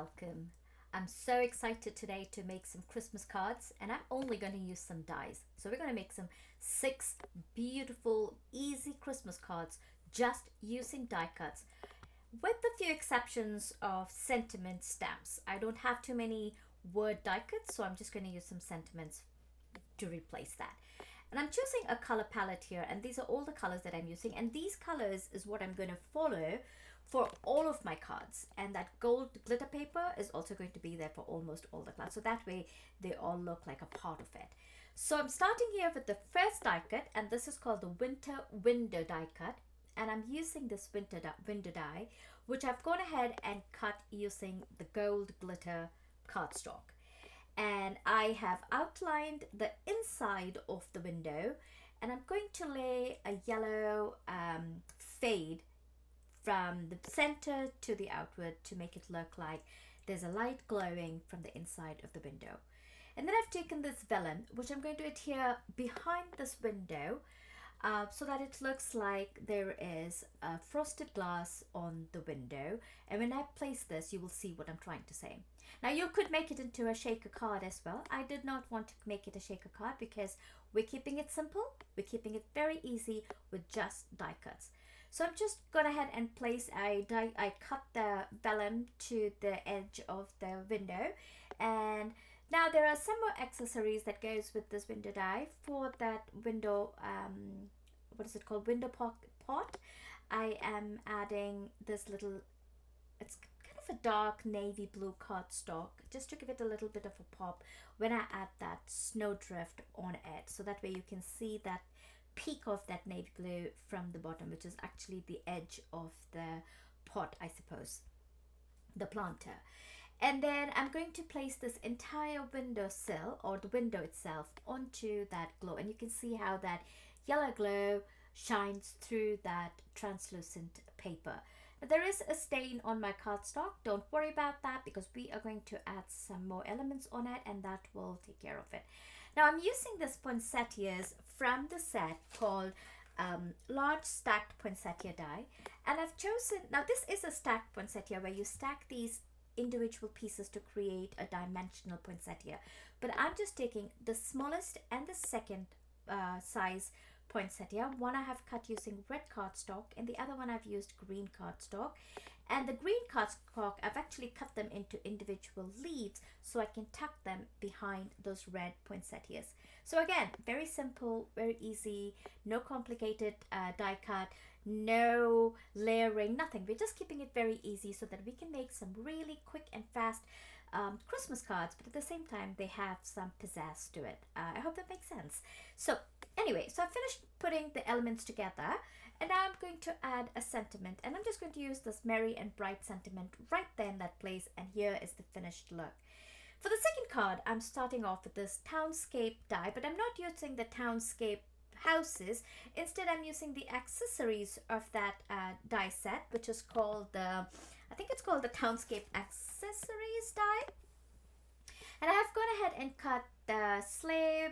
welcome. I'm so excited today to make some Christmas cards, and I'm only going to use some dies. So we're going to make some six beautiful, easy Christmas cards just using die cuts, with a few exceptions of sentiment stamps. I don't have too many word die cuts, so I'm just going to use some sentiments to replace that. And I'm choosing a color palette here, and these are all the colors that I'm using, and these colors is what I'm going to follow for all of my cards. And that gold glitter paper is also going to be there for almost all the cards, so that way they all look like a part of it. So I'm starting here with the first die cut, and this is called the winter window die cut, and I'm using this window die, which I've gone ahead and cut using the gold glitter cardstock. And I have outlined the inside of the window, and I'm going to lay a yellow fade from the center to the outward to make it look like there's a light glowing from the inside of the window. And then I've taken this vellum, which I'm going to adhere behind this window, so that it looks like there is a frosted glass on the window. And when I place this, you will see what I'm trying to say. Now you could make it into a shaker card as well. I did not want to make it a shaker card because we're keeping it simple. We're keeping it very easy with just die cuts. So I'm just going ahead and place, I cut the vellum to the edge of the window, and now there are some more accessories that goes with this window die. For that window, what is it called, window pot, I am adding this little, it's kind of a dark navy blue cardstock, just to give it a little bit of a pop when I add that snowdrift on it, so that way you can see that peak of that navy blue from the bottom, which is actually the edge of the pot, I suppose, the planter. And then I'm going to place this entire window sill, or the window itself, onto that glow, and you can see how that yellow glow shines through that translucent paper. Now, there is a stain on my cardstock. Don't worry about that, because we are going to add some more elements on it, and that will take care of it. Now I'm using this poinsettias from the set called large stacked poinsettia die, and I've chosen, now this is a stacked poinsettia where you stack these individual pieces to create a dimensional poinsettia, but I'm just taking the smallest and the second size poinsettia. One I have cut using red cardstock, and the other one I've used green cardstock. And the green cardstock, I've actually cut them into individual leaves so I can tuck them behind those red poinsettias. So again, very simple, very easy, no complicated die cut, no layering, nothing. We're just keeping it very easy so that we can make some really quick and fast Christmas cards, but at the same time they have some pizzazz to it. I hope that makes sense. So anyway, so I finished putting the elements together, and now I'm going to add a sentiment, and I'm just going to use this merry and bright sentiment right there in that place, and here is the finished look. For the second card, I'm starting off with this Town Scape Die, but I'm not using the Town Scape houses. Instead, I'm using the accessories of that die set, which is called the, I think it's called the Town Scape Accessories Die. And I have gone ahead and cut the sleigh,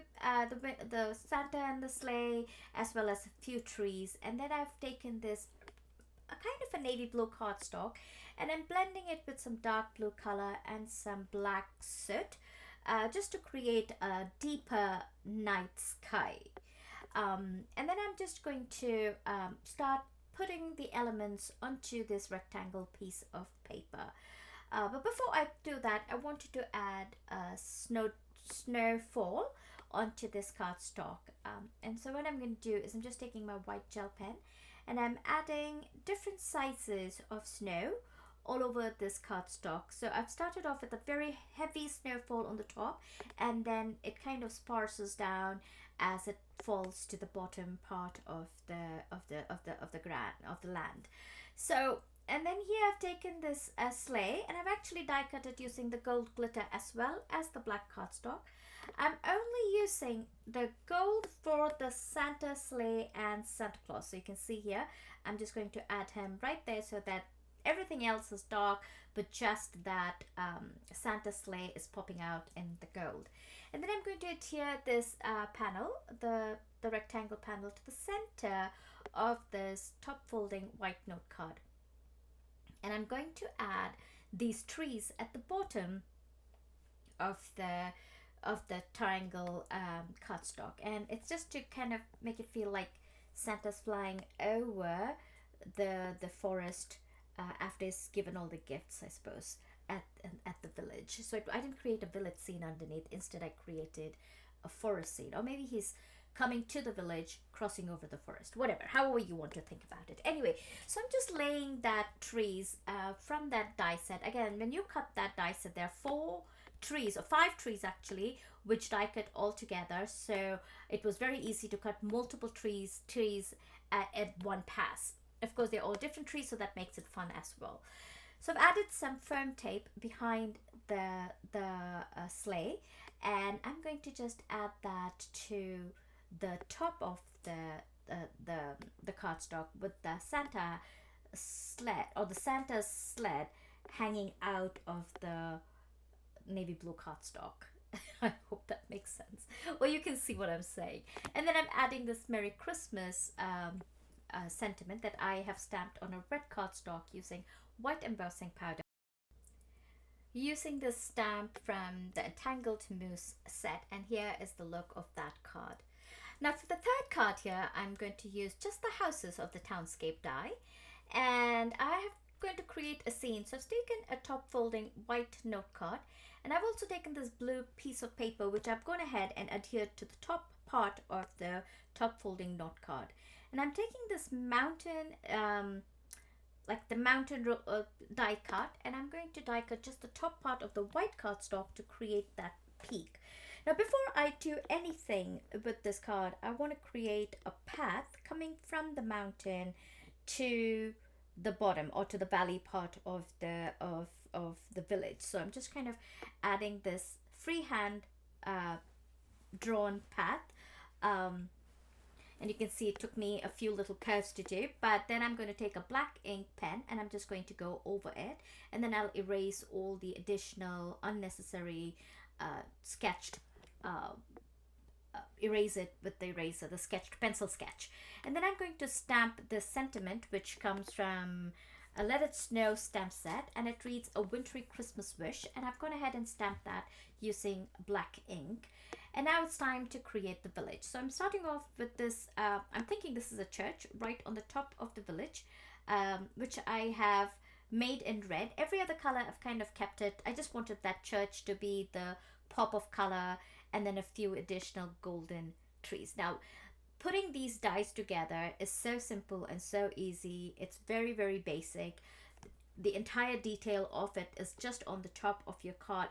the Santa and the sleigh, as well as a few trees. And then I've taken this a kind of a navy blue cardstock, and I'm blending it with some dark blue color and some black soot, just to create a deeper night sky. And then I'm just going to start putting the elements onto this rectangle piece of paper. But before I do that, I wanted to add a snowfall onto this cardstock. And so what I'm going to do is I'm just taking my white gel pen, and I'm adding different sizes of snow all over this cardstock. So I've started off with a very heavy snowfall on the top, and then it kind of sparses down as it falls to the bottom part of the land. So, and then here I've taken this sleigh, and I've actually die cut it using the gold glitter as well as the black cardstock. I'm only using the gold for the Santa sleigh and Santa Claus. So you can see here, I'm just going to add him right there so that everything else is dark, but just that Santa sleigh is popping out in the gold. And then I'm going to adhere this panel, the rectangle panel, to the center of this top folding white note card. And I'm going to add these trees at the bottom of the triangle cardstock, and it's just to kind of make it feel like Santa's flying over the forest after he's given all the gifts, I suppose, at the village. So I didn't create a village scene underneath. Instead, I created a forest scene, or maybe he's coming to the village, crossing over the forest, whatever, however you want to think about it. Anyway, so I'm just laying that trees from that die set. Again, when you cut that die set, there are 4 trees, or 5 trees actually, which die cut all together. So it was very easy to cut multiple trees at one pass. Of course, they're all different trees, so that makes it fun as well. So I've added some foam tape behind the sleigh, and I'm going to just add that to the top of the cardstock, with the Santa sled, or the Santa's sled, hanging out of the navy blue cardstock. I hope that makes sense. Well, you can see what I'm saying. And then I'm adding this Merry Christmas sentiment that I have stamped on a red cardstock using white embossing powder. Using this stamp from the Tangled Mousse set, and here is the look of that card. Now for the third card here, I'm going to use just the houses of the Town Scape Die, and I have going to create a scene. So I've taken a top folding white note card, and I've also taken this blue piece of paper, which I've gone ahead and adhered to the top part of the top folding note card. And I'm taking this mountain, like the mountain die cut, and I'm going to die cut just the top part of the white cardstock to create that peak. Now before I do anything with this card, I want to create a path coming from the mountain to the bottom, or to the valley part of the village. So I'm just kind of adding this freehand drawn path, and you can see it took me a few little curves to do, but then I'm going to take a black ink pen and I'm just going to go over it, and then I'll erase all the additional unnecessary sketched erase it with the eraser, the sketched pencil sketch. And then I'm going to stamp this sentiment, which comes from a Let It Snow stamp set, and it reads A Wintry Christmas Wish, and I've gone ahead and stamped that using black ink. And now it's time to create the village. So I'm starting off with this, I'm thinking this is a church right on the top of the village, which I have made in red. Every other color I've kind of kept it. I just wanted that church to be the pop of color, and then a few additional golden trees. Now, putting these dies together is so simple and so easy. It's very, very basic. The entire detail of it is just on the top of your card,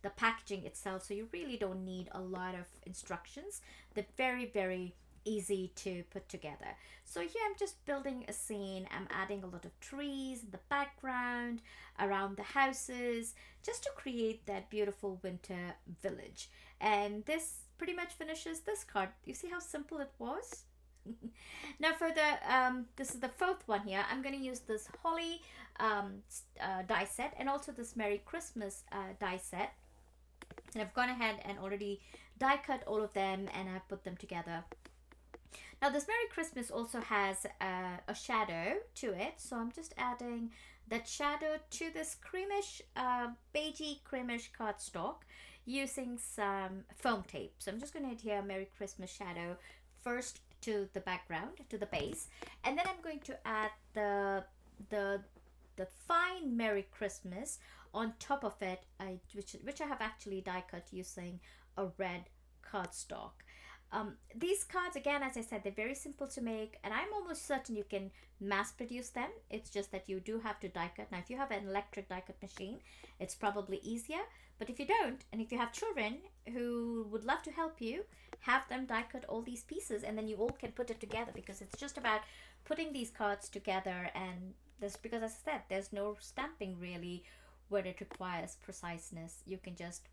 the packaging itself, so you really don't need a lot of instructions. They're very, very easy to put together. So here I'm just building a scene. I'm adding a lot of trees in the background, around the houses, just to create that beautiful winter village. And this pretty much finishes this card. You see how simple it was? Now for the this is the fourth one here. I'm going to use this holly die set, and also this Merry Christmas die set, and I've gone ahead and already die cut all of them, and I've put them together. Now this Merry Christmas also has a shadow to it, so I'm just adding that shadow to this creamish, beigey creamish cardstock using some foam tape. So I'm just going to adhere Merry Christmas shadow first to the background, to the base, and then I'm going to add the fine Merry Christmas on top of it, which I have actually die cut using a red cardstock. These cards, again, as I said, they're very simple to make, and I'm almost certain you can mass produce them. It's just that you do have to die cut. Now if you have an electric die cut machine, it's probably easier, but if you don't, and if you have children who would love to help you, have them die cut all these pieces, and then you all can put it together, because it's just about putting these cards together. And this, because as I said, there's no stamping really where it requires preciseness. You can just,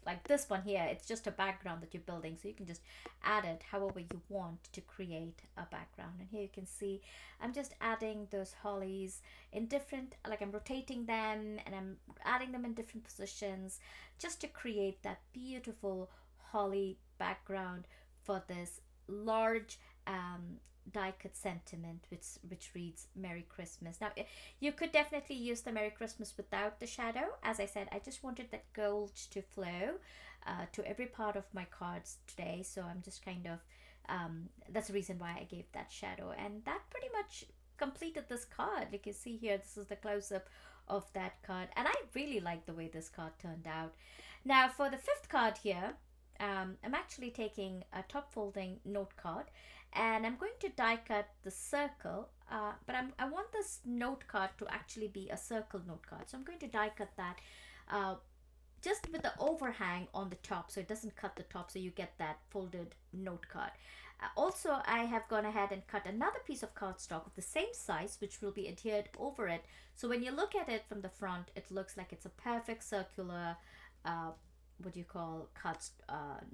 like this one here, it's just a background that you're building, so you can just add it however you want to create a background. And here you can see I'm just adding those hollies in different, like I'm rotating them and I'm adding them in different positions just to create that beautiful holly background for this large die cut sentiment which reads Merry Christmas. Now you could definitely use the Merry Christmas without the shadow. As I said, I just wanted that gold to flow to every part of my cards today, so I'm just kind of that's the reason why I gave that shadow, and that pretty much completed this card. Like you see here, this is the close-up of that card, and I really like the way this card turned out. Now for the fifth card here, I'm actually taking a top folding note card, and I'm going to die cut the circle, but I want this note card to actually be a circle note card, so I'm going to die cut that uh, just with the overhang on the top, so it doesn't cut the top, so you get that folded note card. Also, I have gone ahead and cut another piece of cardstock of the same size, which will be adhered over it, so when you look at it from the front, it looks like it's a perfect circular what do you call cards,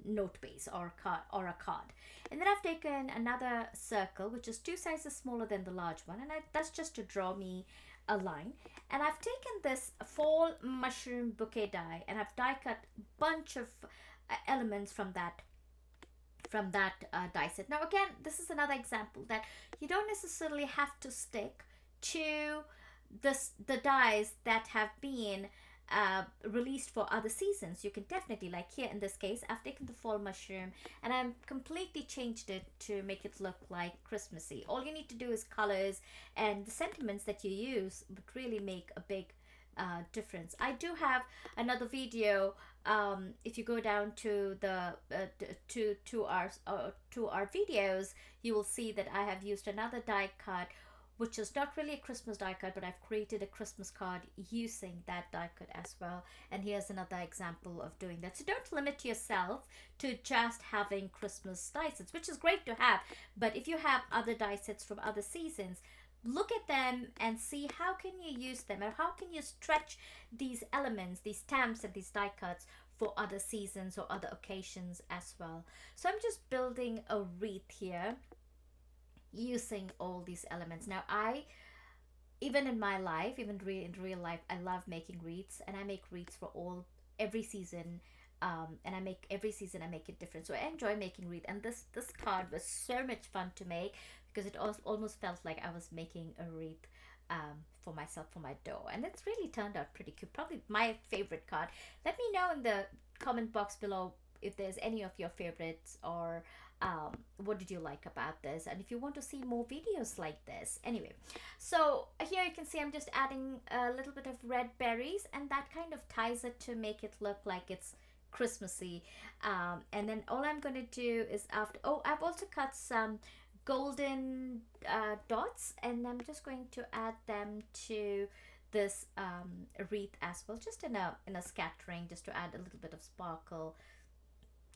note base or card or a card. And then I've taken another circle which is two sizes smaller than the large one, and that's just to draw me a line. And I've taken this fall mushroom bouquet die, and I've die cut bunch of elements from that die set. Now again, this is another example that you don't necessarily have to stick to the dies that have been released for other seasons. You can definitely, like here in this case, I've taken the fall mushroom and I'm completely changed it to make it look like Christmassy. All you need to do is colors, and the sentiments that you use would really make a big difference. I do have another video. If you go down to the to our videos, you will see that I have used another die cut, which is not really a Christmas die cut, but I've created a Christmas card using that die cut as well. And here's another example of doing that. So don't limit yourself to just having Christmas die sets, which is great to have. But if you have other die sets from other seasons, look at them and see how can you use them, or how can you stretch these elements, these stamps and these die cuts for other seasons or other occasions as well. So I'm just building a wreath here using all these elements. Now even in my life, even in real life, I love making wreaths, and I make wreaths for every season, and I make it different. So I enjoy making wreath, and this card was so much fun to make because it almost felt like I was making a wreath for myself, for my dough, and it's really turned out pretty cute. Probably my favorite card. Let me know in the comment box below if there's any of your favorites, or what did you like about this, and if you want to see more videos like this. Anyway, so here you can see I'm just adding a little bit of red berries, and that kind of ties it to make it look like it's Christmassy. And then all I'm going to do is I've also cut some golden dots, and I'm just going to add them to this wreath as well, just in a scattering, just to add a little bit of sparkle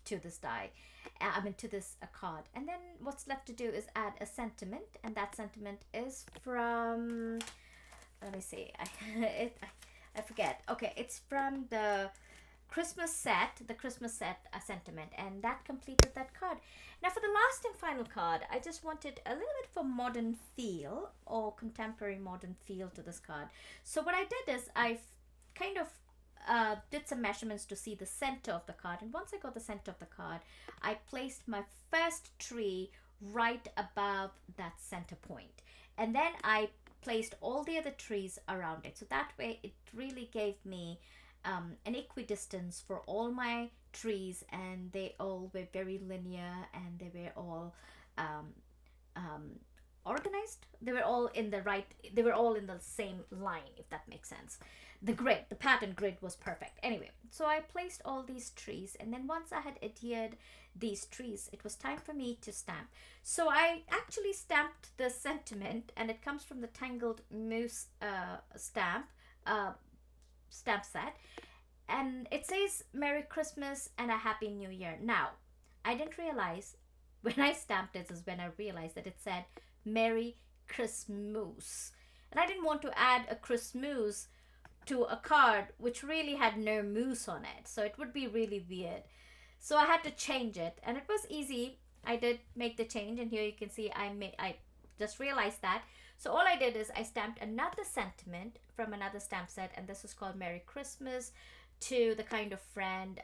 to this die, to this card. And then what's left to do is add a sentiment, and that sentiment is from, let me see, I forget. Okay, it's from the Christmas set sentiment, and that completed that card. Now for the last and final card, I just wanted a little bit of a modern feel, or contemporary modern feel to this card. So what I did is I've kind of did some measurements to see the center of the card, and once I got the center of the card, I placed my first tree right above that center point, and then I placed all the other trees around it, so that way it really gave me an equidistance for all my trees, and they all were very linear, and they were all organized. They were all in the same line, if that makes sense. The pattern grid was perfect. Anyway, so I placed all these trees, and then once I had adhered these trees, it was time for me to stamp. So I actually stamped the sentiment, and it comes from the Tangled Moose stamp set, and it says Merry Christmas and a Happy New Year. Now, I didn't realize when I stamped it is when I realized that it said Merry Christmas, and I didn't want to add a Christmas to a card which really had no moose on it, so it would be really weird. So I had to change it, and it was easy. I did make the change, and here you can see I just realized that. So all I did is I stamped another sentiment from another stamp set, and this is called Merry Christmas to the kind of friend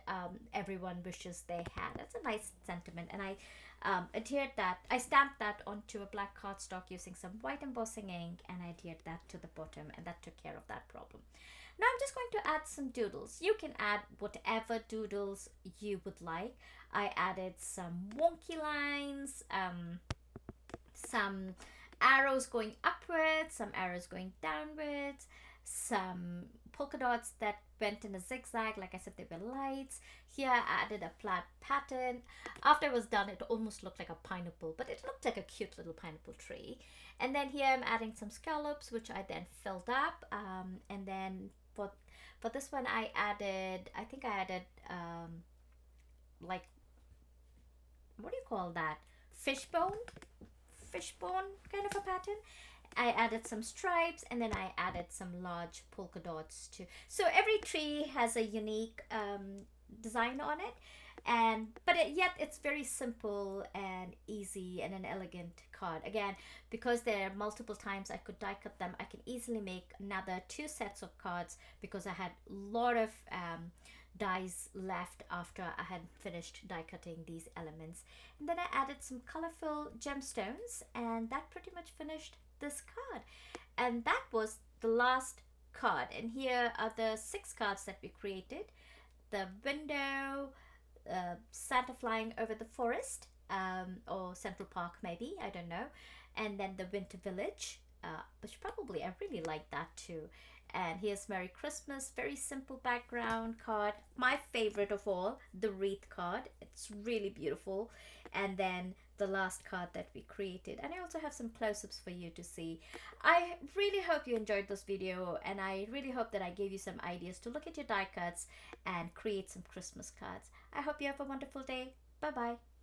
everyone wishes they had. That's a nice sentiment, and I adhered that. I stamped that onto a black cardstock using some white embossing ink, and I adhered that to the bottom, and that took care of that problem. Now I'm just going to add some doodles. You can add whatever doodles you would like. I added some wonky lines, some arrows going upwards, some arrows going downwards, some polka dots that went in a zigzag. Like I said, they were lights. Here I added a flat pattern. After it was done, it almost looked like a pineapple, but it looked like a cute little pineapple tree. And then here I'm adding some scallops, which I then filled up. And then for this one, I think I added like, what do you call that? Fishbone kind of a pattern. I added some stripes, and then I added some large polka dots too. So every tree has a unique design on it, and yet it's very simple and easy and an elegant card. Again, because there are multiple times I could die cut them, I can easily make another 2 sets of cards because I had a lot of dies left after I had finished die cutting these elements. And then I added some colorful gemstones, and that pretty much finished this card. And that was the last card. And here are the 6 cards that we created: the window, Santa flying over the forest, or Central Park maybe, I don't know, and then the winter village, which probably I really like that too. And here's Merry Christmas, very simple background card. My favorite of all, the wreath card. It's really beautiful. And then the last card that we created. And I also have some close-ups for you to see. I really hope you enjoyed this video, and I really hope that I gave you some ideas to look at your die cuts and create some Christmas cards. I hope you have a wonderful day. Bye-bye.